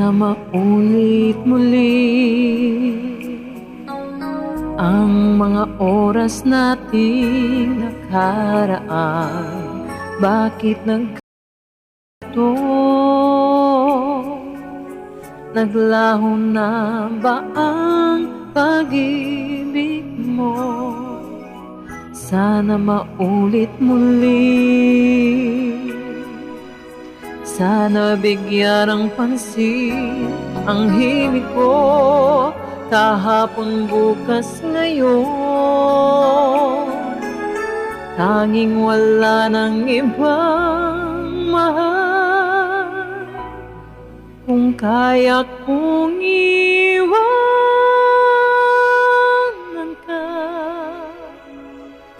Sana maulit muli ang mga oras nating nakaraan. Bakit nagganito? Naglaho na ba ang pag-ibig mo? Sana maulit muli. Sana bigyan ng pansin ang himig ko, kahapon, bukas, ngayon. Tanging wala ng ibang mahal. Kung kaya kong iwanan ka,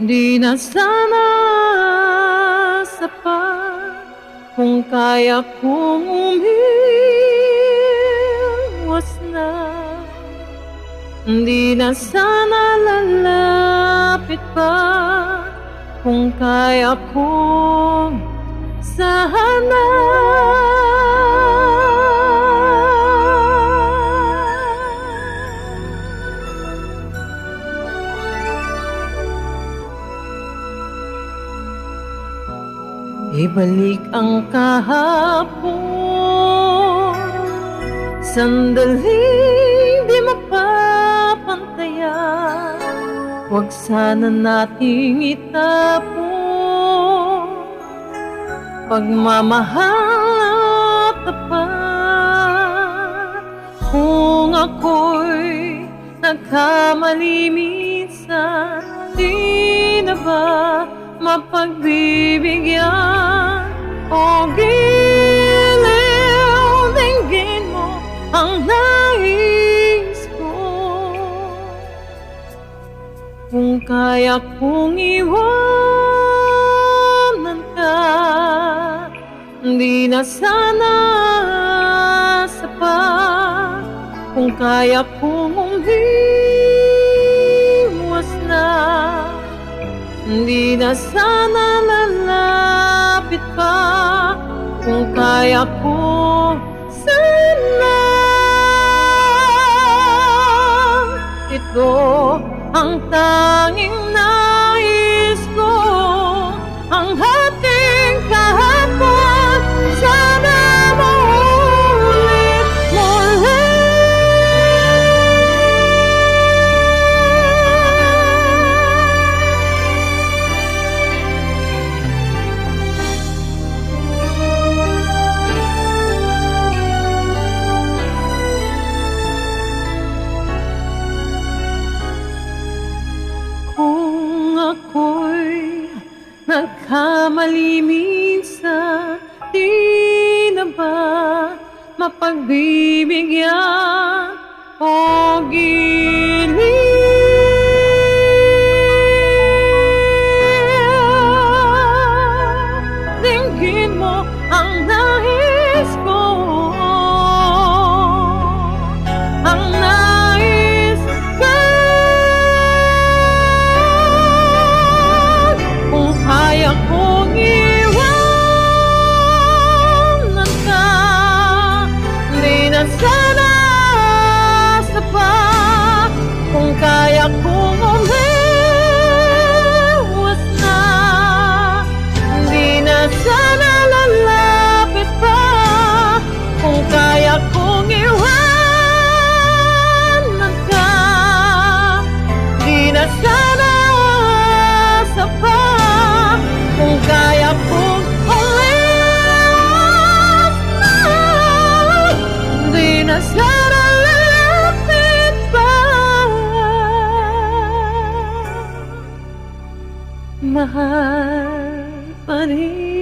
di na sana sapat. Kung kaya kong umiwas na, di na sana lalapit pa. Kung kaya kong sana ibalik ang kahapon, sandaling di mapapantayan. Huwag sana nating itapon pagmamahal at tapat. Kung ako'y nagkamali minsan, di na ba mapagbibigyan? O giliw, dinggin mo ang nais ko. Kung kaya kong iwanan ka, di na sana sapat. Kung kaya kong umiwas na, di na sana lalapit pa. Kung kaya ko sana, ito ang tanging nais ko. Ang ating kahapon, sana maulit muli. Ako'y nagkamali minsan, di na ba mapagbibigyan? O giliw, dinggin mo ang nais ko. Ang nais ko, kaya kong iwanan ka, di na sana sapat. Kung kaya kong umiwas na, di na sana lalapit pa. Kung kaya kong iwanan ka, di na sana sapat. Kung kaya kong umiwas na, di na sana lalapit pa. Mahal pa rin.